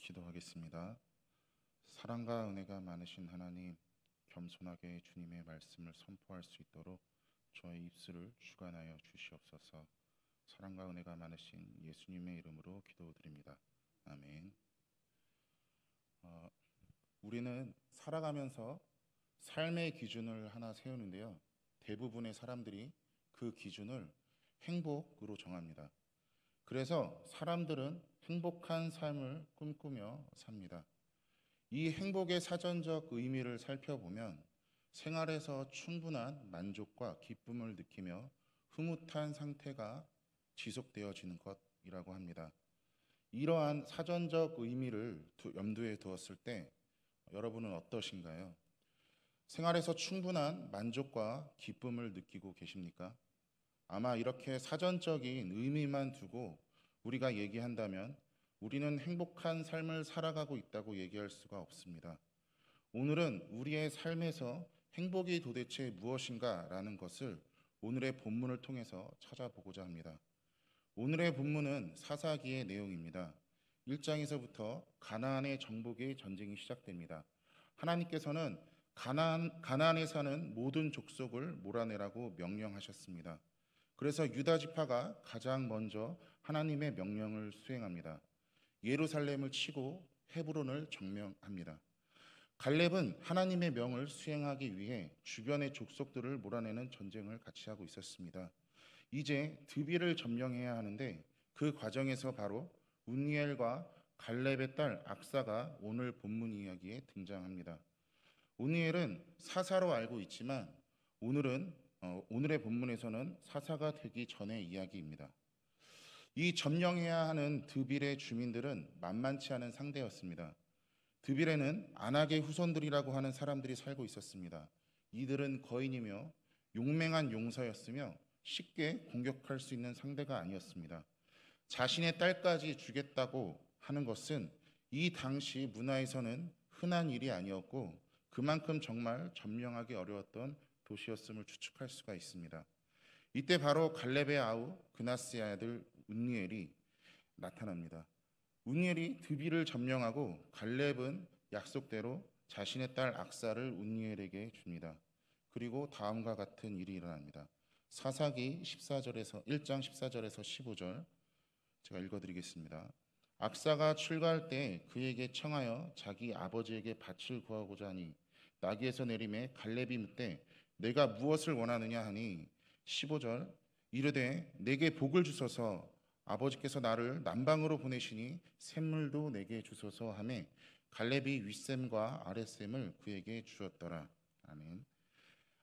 기도하겠습니다. 사랑과 은혜가 많으신 하나님, 겸손하게 주님의 말씀을 선포할 수 있도록 저의 입술을 주관하여 주시옵소서. 사랑과 은혜가 많으신 예수님의 이름으로 기도드립니다. 아멘. 우리는 살아가면서 삶의 기준을 하나 세우는데요. 대부분의 사람들이 그 기준을 행복으로 정합니다. 그래서 사람들은 행복한 삶을 꿈꾸며 삽니다. 이 행복의 사전적 의미를 살펴보면 생활에서 충분한 만족과 기쁨을 느끼며 흐뭇한 상태가 지속되어지는 것이라고 합니다. 이러한 사전적 의미를 염두에 두었을 때 여러분은 어떠신가요? 생활에서 충분한 만족과 기쁨을 느끼고 계십니까? 아마 이렇게 사전적인 의미만 두고 우리가 얘기한다면 우리는 행복한 삶을 살아가고 있다고 얘기할 수가 없습니다. 오늘은 우리의 삶에서 행복이 도대체 무엇인가라는 것을 오늘의 본문을 통해서 찾아보고자 합니다. 오늘의 본문은 사사기의 내용입니다. 1장에서부터 가나안의 정복의 전쟁이 시작됩니다. 하나님께서는 가나안에 사는 모든 족속을 몰아내라고 명령하셨습니다. 그래서 유다 지파가 가장 먼저 하나님의 명령을 수행합니다. 예루살렘을 치고 헤브론을 점령합니다. 갈렙은 하나님의 명을 수행하기 위해 주변의 족속들을 몰아내는 전쟁을 같이 하고 있었습니다. 이제 드비를 점령해야 하는데 그 과정에서 바로 운니엘과 갈렙의 딸 악사가 오늘 본문 이야기에 등장합니다. 운니엘은 사사로 알고 있지만 오늘의 본문에서는 사사가 되기 전의 이야기입니다. 이 점령해야 하는 드빌의 주민들은 만만치 않은 상대였습니다. 드빌에는 아낙의 후손들이라고 하는 사람들이 살고 있었습니다. 이들은 거인이며 용맹한 용사였으며 쉽게 공격할 수 있는 상대가 아니었습니다. 자신의 딸까지 주겠다고 하는 것은 이 당시 문화에서는 흔한 일이 아니었고 그만큼 정말 점령하기 어려웠던 도시였음을 추측할 수가 있습니다. 이때 바로 갈렙의 아우 그나스의 아들 운니엘이 나타납니다. 운니엘이 드비를 점령하고 갈렙은 약속대로 자신의 딸 악사를 운니엘에게 줍니다. 그리고 다음과 같은 일이 일어납니다. 사사기 1장 14절에서 15절 제가 읽어드리겠습니다. 악사가 출가할 때 그에게 청하여 자기 아버지에게 밭을 구하고자 하니 나귀에서 내림에 갈렙이 묻되 내가 무엇을 원하느냐 하니 15절 이르되 내게 복을 주소서 아버지께서 나를 남방으로 보내시니 샘물도 내게 주소서 하매 갈렙이 윗샘과 아랫샘을 그에게 주었더라. 아멘.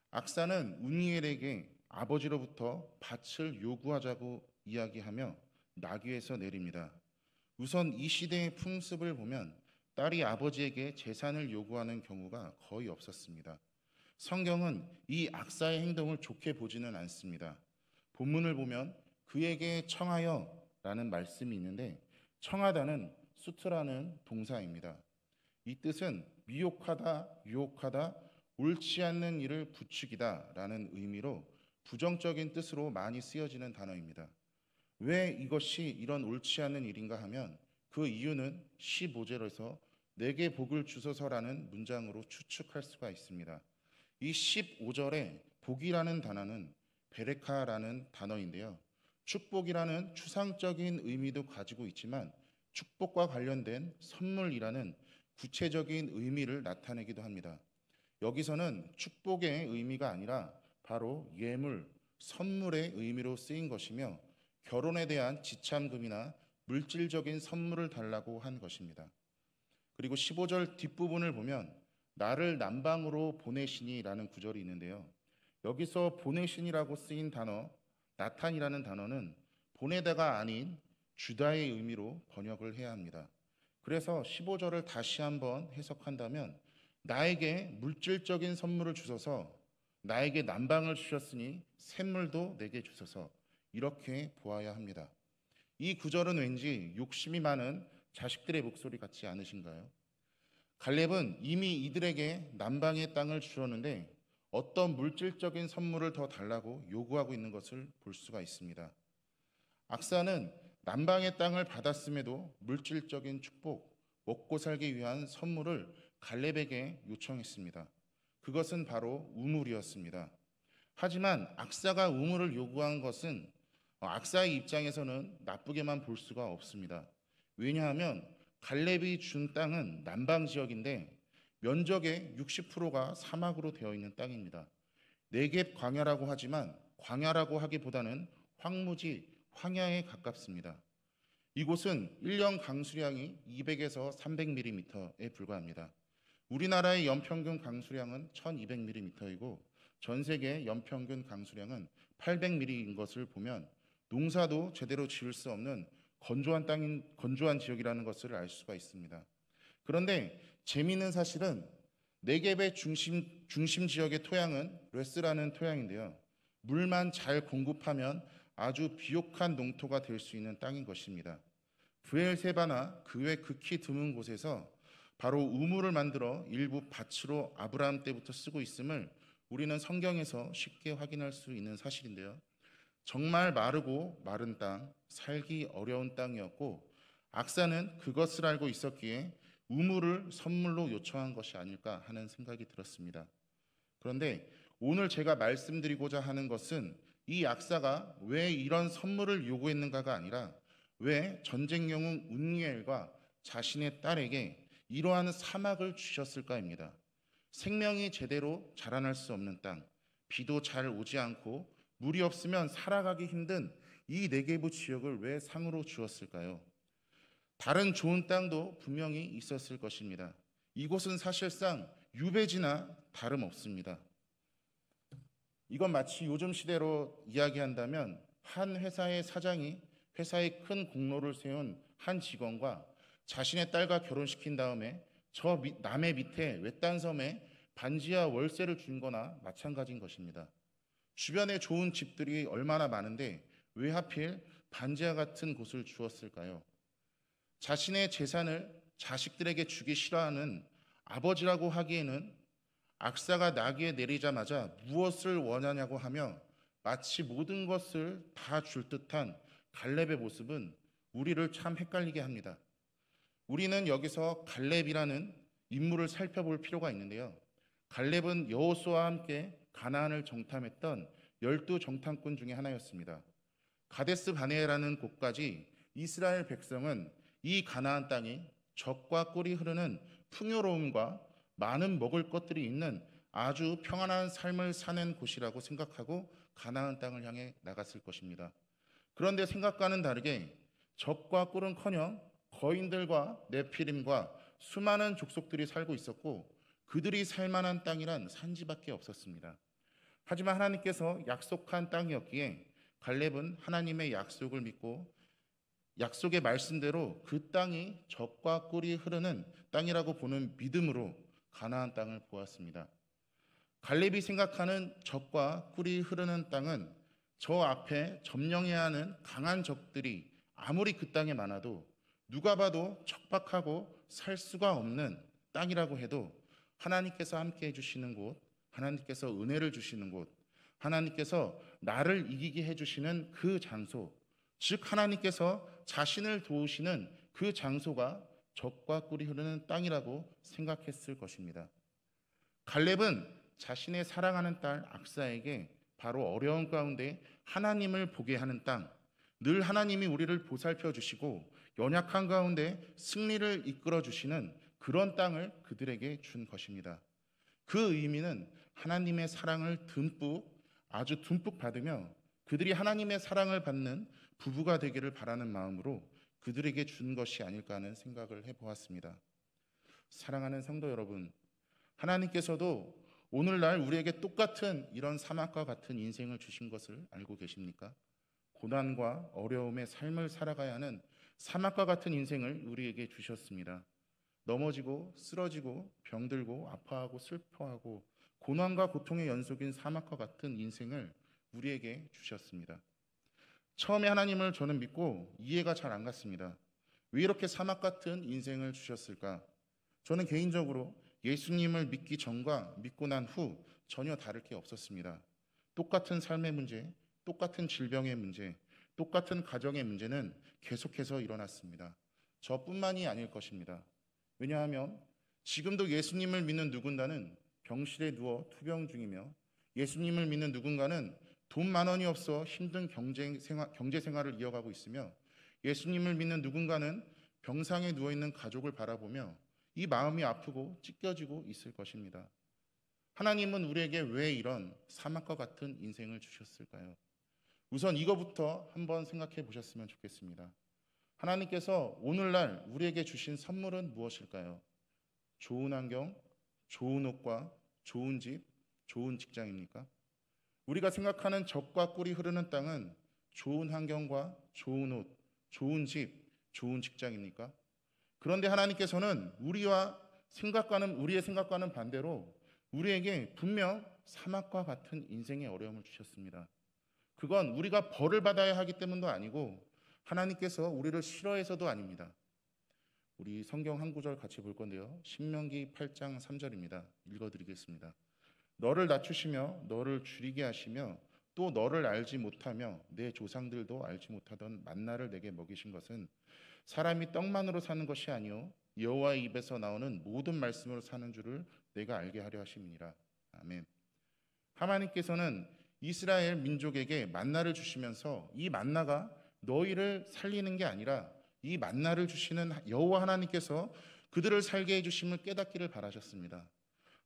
악사는 운니엘에게 아버지로부터 밭을 요구하자고 이야기하며 나귀에서 내립니다. 우선 이 시대의 풍습을 보면 딸이 아버지에게 재산을 요구하는 경우가 거의 없었습니다. 성경은 이 악사의 행동을 좋게 보지는 않습니다. 본문을 보면 그에게 청하여 라는 말씀이 있는데 청하다는 수트라는 동사입니다. 이 뜻은 미혹하다, 유혹하다, 옳지 않는 일을 부추기다 라는 의미로 부정적인 뜻으로 많이 쓰여지는 단어입니다. 왜 이것이 이런 옳지 않은 일인가 하면 그 이유는 15절에서 내게 복을 주소서라는 문장으로 추측할 수가 있습니다. 이 15절에 복이라는 단어는 베레카라는 단어인데요. 축복이라는 추상적인 의미도 가지고 있지만 축복과 관련된 선물이라는 구체적인 의미를 나타내기도 합니다. 여기서는 축복의 의미가 아니라 바로 예물, 선물의 의미로 쓰인 것이며 결혼에 대한 지참금이나 물질적인 선물을 달라고 한 것입니다. 그리고 15절 뒷부분을 보면 나를 남방으로 보내시니라는 구절이 있는데요. 여기서 보내시니라고 쓰인 단어 나탄이라는 단어는 보내다가 아닌 주다의 의미로 번역을 해야 합니다. 그래서 15절을 다시 한번 해석한다면 나에게 물질적인 선물을 주소서 나에게 남방을 주셨으니 샘물도 내게 주소서 이렇게 보아야 합니다. 이 구절은 왠지 욕심이 많은 자식들의 목소리 같지 않으신가요? 갈렙은 이미 이들에게 남방의 땅을 주었는데 어떤 물질적인 선물을 더 달라고 요구하고 있는 것을 볼 수가 있습니다. 악사는 남방의 땅을 받았음에도 물질적인 축복, 먹고 살기 위한 선물을 갈렙에게 요청했습니다. 그것은 바로 우물이었습니다. 하지만 악사가 우물을 요구한 것은 악사의 입장에서는 나쁘게만 볼 수가 없습니다. 왜냐하면 갈렙이 준 땅은 남방 지역인데 면적의 60%가 사막으로 되어 있는 땅입니다. 네겝 광야라고 하지만 광야라고 하기보다는 황무지, 황야에 가깝습니다. 이곳은 1년 강수량이 200에서 300mm에 불과합니다. 우리나라의 연평균 강수량은 1200mm이고 전 세계 연평균 강수량은 800mm인 것을 보면 농사도 제대로 지을 수 없는 건조한 지역이라는 것을 알 수가 있습니다. 그런데 재미있는 사실은 네겝의 중심 지역의 토양은 레스라는 토양인데요. 물만 잘 공급하면 아주 비옥한 농토가 될 수 있는 땅인 것입니다. 브엘세바나 그 외 극히 드문 곳에서 바로 우물을 만들어 일부 밭으로 아브라함 때부터 쓰고 있음을 우리는 성경에서 쉽게 확인할 수 있는 사실인데요. 정말 마르고 마른 땅, 살기 어려운 땅이었고 악사는 그것을 알고 있었기에 우물을 선물로 요청한 것이 아닐까 하는 생각이 들었습니다. 그런데 오늘 제가 말씀드리고자 하는 것은 이 악사가 왜 이런 선물을 요구했는가가 아니라 왜 전쟁 영웅 운니엘과 자신의 딸에게 이러한 사막을 주셨을까입니다. 생명이 제대로 자라날 수 없는 땅, 비도 잘 오지 않고 물이 없으면 살아가기 힘든 이 네게부 지역을 왜 상으로 주었을까요? 다른 좋은 땅도 분명히 있었을 것입니다. 이곳은 사실상 유배지나 다름없습니다. 이건 마치 요즘 시대로 이야기한다면 한 회사의 사장이 회사에 큰 공로를 세운 한 직원과 자신의 딸과 결혼시킨 다음에 저 남의 밑에 외딴 섬에 반지하 월세를 준 거나 마찬가지인 것입니다. 주변에 좋은 집들이 얼마나 많은데 왜 하필 반지하 같은 곳을 주었을까요? 자신의 재산을 자식들에게 주기 싫어하는 아버지라고 하기에는 악사가 나귀에 내리자마자 무엇을 원하냐고 하며 마치 모든 것을 다 줄 듯한 갈렙의 모습은 우리를 참 헷갈리게 합니다. 우리는 여기서 갈렙이라는 인물을 살펴볼 필요가 있는데요. 갈렙은 여호수아와 함께 가나안을 정탐했던 12정탐꾼 중에 하나였습니다. 가데스 바네라는 곳까지 이스라엘 백성은 이 가나안 땅이 젖과 꿀이 흐르는 풍요로움과 많은 먹을 것들이 있는 아주 평안한 삶을 사는 곳이라고 생각하고 가나안 땅을 향해 나갔을 것입니다. 그런데 생각과는 다르게 젖과 꿀은커녕 거인들과 네피림과 수많은 족속들이 살고 있었고 그들이 살만한 땅이란 산지밖에 없었습니다. 하지만 하나님께서 약속한 땅이었기에 갈렙은 하나님의 약속을 믿고 약속의 말씀대로 그 땅이 젖과 꿀이 흐르는 땅이라고 보는 믿음으로 가나안 땅을 보았습니다. 갈렙이 생각하는 젖과 꿀이 흐르는 땅은 저 앞에 점령해야 하는 강한 적들이 아무리 그 땅에 많아도 누가 봐도 척박하고 살 수가 없는 땅이라고 해도 하나님께서 함께 해주시는 곳, 하나님께서 은혜를 주시는 곳, 하나님께서 나를 이기게 해주시는 그 장소, 즉 하나님께서 자신을 도우시는 그 장소가 젖과 꿀이 흐르는 땅이라고 생각했을 것입니다. 갈렙은 자신의 사랑하는 딸 악사에게 바로 어려운 가운데 하나님을 보게 하는 땅, 늘 하나님이 우리를 보살펴 주시고 연약한 가운데 승리를 이끌어 주시는 그런 땅을 그들에게 준 것입니다. 그 의미는 하나님의 사랑을 아주 듬뿍 받으며 그들이 하나님의 사랑을 받는 부부가 되기를 바라는 마음으로 그들에게 준 것이 아닐까 하는 생각을 해보았습니다. 사랑하는 성도 여러분, 하나님께서도 오늘날 우리에게 똑같은 이런 사막과 같은 인생을 주신 것을 알고 계십니까? 고난과 어려움의 삶을 살아가야 하는 사막과 같은 인생을 우리에게 주셨습니다. 넘어지고 쓰러지고 병들고 아파하고 슬퍼하고 고난과 고통의 연속인 사막과 같은 인생을 우리에게 주셨습니다. 처음에 하나님을 저는 믿고 이해가 잘 안 갔습니다. 왜 이렇게 사막 같은 인생을 주셨을까? 저는 개인적으로 예수님을 믿기 전과 믿고 난 후 전혀 다를 게 없었습니다. 똑같은 삶의 문제, 똑같은 질병의 문제, 똑같은 가정의 문제는 계속해서 일어났습니다. 저뿐만이 아닐 것입니다. 왜냐하면 지금도 예수님을 믿는 누군가는 병실에 누워 투병 중이며, 예수님을 믿는 누군가는 돈 10,000원이 없어 힘든 경제 생활을 이어가고 있으며, 예수님을 믿는 누군가는 병상에 누워있는 가족을 바라보며 이 마음이 아프고 찢겨지고 있을 것입니다. 하나님은 우리에게 왜 이런 사막과 같은 인생을 주셨을까요? 우선 이거부터 한번 생각해 보셨으면 좋겠습니다. 하나님께서 오늘날 우리에게 주신 선물은 무엇일까요? 좋은 환경, 좋은 옷과 좋은 집, 좋은 직장입니까? 우리가 생각하는 젖과 꿀이 흐르는 땅은 좋은 환경과 좋은 옷, 좋은 집, 좋은 직장입니까? 그런데 하나님께서는 우리의 생각과는 반대로 우리에게 분명 사막과 같은 인생의 어려움을 주셨습니다. 그건 우리가 벌을 받아야 하기 때문도 아니고 하나님께서 우리를 싫어해서도 아닙니다. 우리 성경 한 구절 같이 볼 건데요. 신명기 8장 3절입니다. 읽어드리겠습니다. 너를 낮추시며 너를 줄이게 하시며 또 너를 알지 못하며 내 조상들도 알지 못하던 만나를 내게 먹이신 것은 사람이 떡만으로 사는 것이 아니요 여호와의 입에서 나오는 모든 말씀으로 사는 줄을 내가 알게 하려 하심이니라. 아멘. 하나님께서는 이스라엘 민족에게 만나를 주시면서 이 만나가 너희를 살리는 게 아니라 이 만나를 주시는 여호와 하나님께서 그들을 살게 해주심을 깨닫기를 바라셨습니다.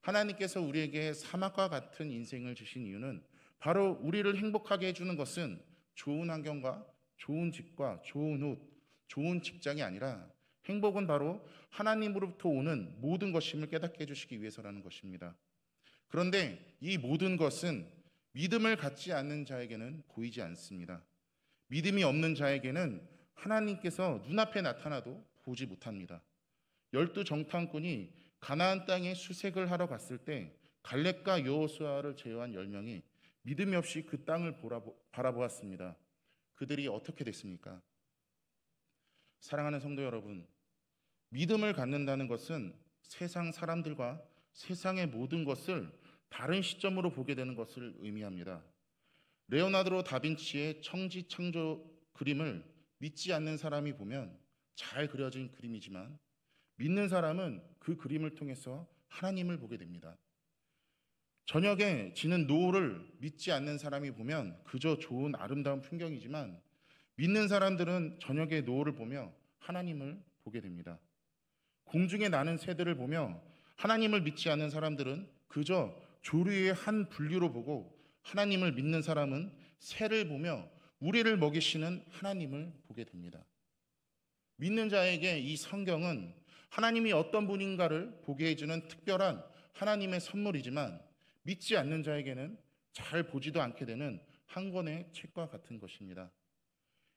하나님께서 우리에게 사막과 같은 인생을 주신 이유는 바로 우리를 행복하게 해주는 것은 좋은 환경과 좋은 집과 좋은 옷, 좋은 직장이 아니라 행복은 바로 하나님으로부터 오는 모든 것임을 깨닫게 해주시기 위해서라는 것입니다. 그런데 이 모든 것은 믿음을 갖지 않는 자에게는 보이지 않습니다. 믿음이 없는 자에게는 하나님께서 눈앞에 나타나도 보지 못합니다. 12정탐꾼이 가나안 땅에 수색을 하러 갔을 때 갈렙과 여호수아를 제외한 10명이 믿음이 없이 그 땅을 바라보았습니다. 그들이 어떻게 됐습니까? 사랑하는 성도 여러분, 믿음을 갖는다는 것은 세상 사람들과 세상의 모든 것을 다른 시점으로 보게 되는 것을 의미합니다. 레오나르도 다빈치의 천지창조 그림을 믿지 않는 사람이 보면 잘 그려진 그림이지만 믿는 사람은 그 그림을 통해서 하나님을 보게 됩니다. 저녁에 지는 노을을 믿지 않는 사람이 보면 그저 좋은 아름다운 풍경이지만 믿는 사람들은 저녁에 노을을 보며 하나님을 보게 됩니다. 공중에 나는 새들을 보며 하나님을 믿지 않는 사람들은 그저 조류의 한 분류로 보고 하나님을 믿는 사람은 새를 보며 우리를 먹이시는 하나님을 보게 됩니다. 믿는 자에게 이 성경은 하나님이 어떤 분인가를 보게 해주는 특별한 하나님의 선물이지만 믿지 않는 자에게는 잘 보지도 않게 되는 한 권의 책과 같은 것입니다.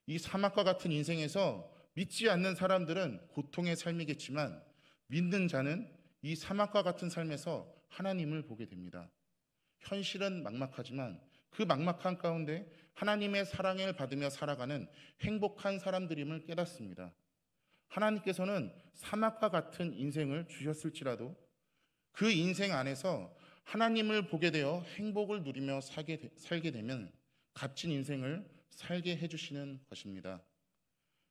이 사막과 같은 인생에서 믿지 않는 사람들은 고통의 삶이겠지만 믿는 자는 이 사막과 같은 삶에서 하나님을 보게 됩니다. 현실은 막막하지만 그 막막한 가운데 하나님의 사랑을 받으며 살아가는 행복한 사람들임을 깨닫습니다. 하나님께서는 사막과 같은 인생을 주셨을지라도 그 인생 안에서 하나님을 보게 되어 행복을 누리며 살게 되면 값진 인생을 살게 해주시는 것입니다.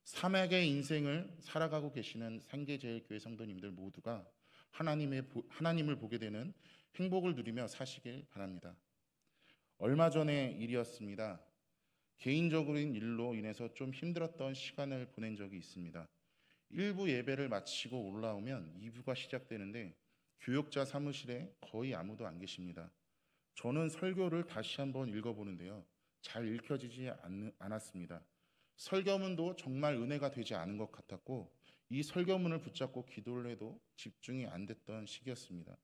사막의 인생을 살아가고 계시는 상계제일교회 성도님들 모두가 하나님을 보게 되는 행복을 누리며 사시길 바랍니다. 얼마 전의 일이었습니다. 개인적인 일로 인해서 좀 힘들었던 시간을 보낸 적이 있습니다. 1부 예배를 마치고 올라오면 2부가 시작되는데 교역자 사무실에 거의 아무도 안 계십니다. 저는 설교를 다시 한번 읽어보는데요. 잘 읽혀지지 않았습니다. 설교문도 정말 은혜가 되지 않은 것 같았고 이 설교문을 붙잡고 기도를 해도 집중이 안 됐던 시기였습니다.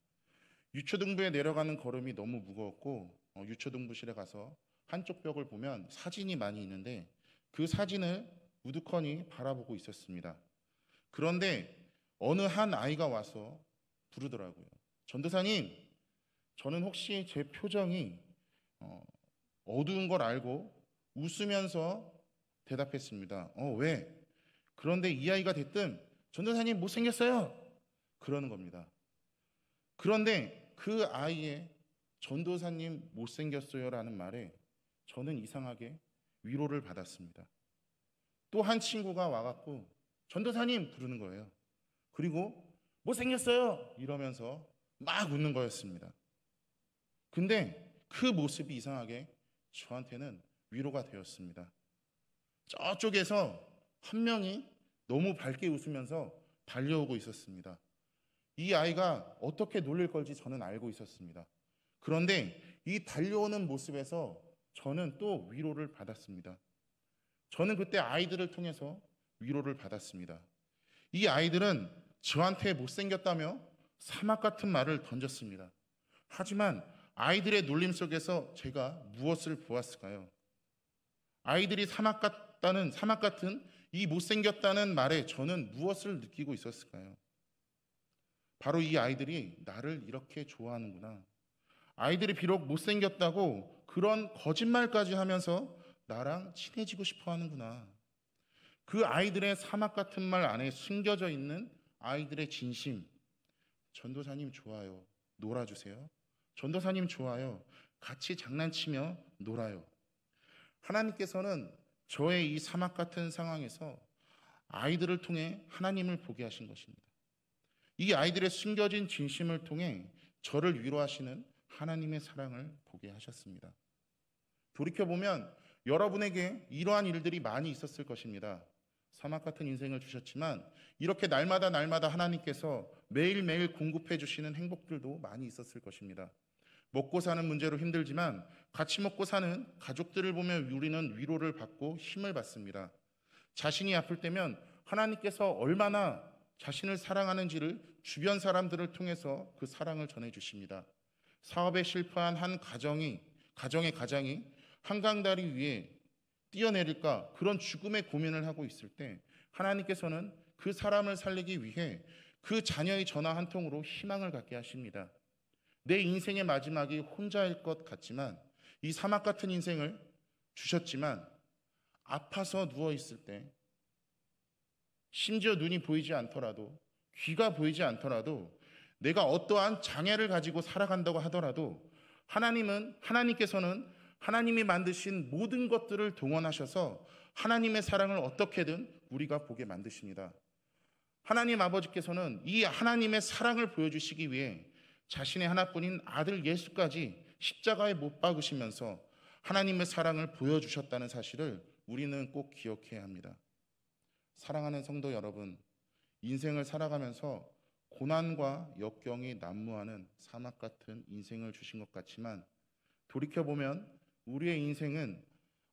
유초등부에 내려가는 걸음이 너무 무거웠고 유초등부실에 가서 한쪽 벽을 보면 사진이 많이 있는데 그 사진을 우두커니 바라보고 있었습니다. 그런데 어느 한 아이가 와서 부르더라고요. 전도사님, 저는 혹시 제 표정이 어두운 걸 알고 웃으면서 대답했습니다. 왜? 그런데 이 아이가 대뜸 전도사님 못생겼어요. 그러는 겁니다. 그런데 그 아이의 전도사님 못생겼어요 라는 말에 저는 이상하게 위로를 받았습니다. 또 한 친구가 와갖고 전도사님 부르는 거예요. 그리고 못생겼어요 이러면서 막 웃는 거였습니다. 근데 그 모습이 이상하게 저한테는 위로가 되었습니다. 저쪽에서 한 명이 너무 밝게 웃으면서 달려오고 있었습니다. 이 아이가 어떻게 놀릴 걸지 저는 알고 있었습니다. 그런데 이 달려오는 모습에서 저는 또 위로를 받았습니다. 저는 그때 아이들을 통해서 위로를 받았습니다. 이 아이들은 저한테 못생겼다며 사막 같은 말을 던졌습니다. 하지만 아이들의 놀림 속에서 제가 무엇을 보았을까요? 아이들이 사막 같은 이 못생겼다는 말에 저는 무엇을 느끼고 있었을까요? 바로 이 아이들이 나를 이렇게 좋아하는구나. 아이들이 비록 못생겼다고 그런 거짓말까지 하면서 나랑 친해지고 싶어 하는구나. 그 아이들의 사막 같은 말 안에 숨겨져 있는 아이들의 진심. 전도사님 좋아요. 놀아주세요. 전도사님 좋아요. 같이 장난치며 놀아요. 하나님께서는 저의 이 사막 같은 상황에서 아이들을 통해 하나님을 보게 하신 것입니다. 이 아이들의 숨겨진 진심을 통해 저를 위로하시는 하나님의 사랑을 보게 하셨습니다. 돌이켜보면 여러분에게 이러한 일들이 많이 있었을 것입니다. 사막 같은 인생을 주셨지만 이렇게 날마다 하나님께서 매일매일 공급해 주시는 행복들도 많이 있었을 것입니다. 먹고 사는 문제로 힘들지만 같이 먹고 사는 가족들을 보며 우리는 위로를 받고 힘을 받습니다. 자신이 아플 때면 하나님께서 얼마나 자신을 사랑하는지를 주변 사람들을 통해서 그 사랑을 전해 주십니다. 사업에 실패한 한 가정의 가장이 한강다리 위에 뛰어내릴까 그런 죽음의 고민을 하고 있을 때 하나님께서는 그 사람을 살리기 위해 그 자녀의 전화 한 통으로 희망을 갖게 하십니다. 내 인생의 마지막이 혼자일 것 같지만 이 사막 같은 인생을 주셨지만 아파서 누워 있을 때 심지어 눈이 보이지 않더라도 귀가 보이지 않더라도 내가 어떠한 장애를 가지고 살아간다고 하더라도 하나님께서는 하나님이 만드신 모든 것들을 동원하셔서 하나님의 사랑을 어떻게든 우리가 보게 만드십니다. 하나님 아버지께서는 이 하나님의 사랑을 보여주시기 위해 자신의 하나뿐인 아들 예수까지 십자가에 못 박으시면서 하나님의 사랑을 보여주셨다는 사실을 우리는 꼭 기억해야 합니다. 사랑하는 성도 여러분, 인생을 살아가면서 고난과 역경이 난무하는 사막 같은 인생을 주신 것 같지만 돌이켜보면 우리의 인생은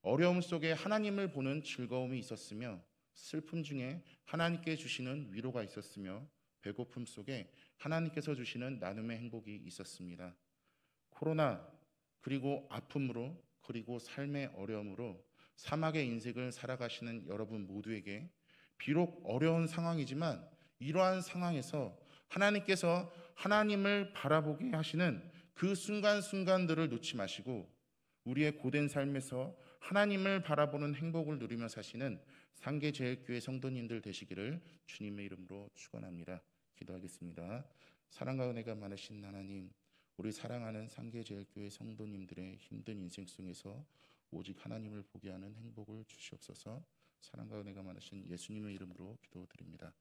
어려움 속에 하나님을 보는 즐거움이 있었으며 슬픔 중에 하나님께 주시는 위로가 있었으며 배고픔 속에 하나님께서 주시는 나눔의 행복이 있었습니다. 코로나 그리고 아픔으로 그리고 삶의 어려움으로 사막의 인생을 살아가시는 여러분 모두에게 비록 어려운 상황이지만 이러한 상황에서 하나님께서 하나님을 바라보게 하시는 그 순간순간들을 놓지 마시고 우리의 고된 삶에서 하나님을 바라보는 행복을 누리며 사시는 상계제일교회 성도님들 되시기를 주님의 이름으로 축원합니다. 기도하겠습니다. 사랑과 은혜가 많으신 하나님, 우리 사랑하는 상계제일교회 성도님들의 힘든 인생 속에서 오직 하나님을 보게 하는 행복을 주시옵소서. 사랑과 은혜가 많으신 예수님의 이름으로 기도드립니다.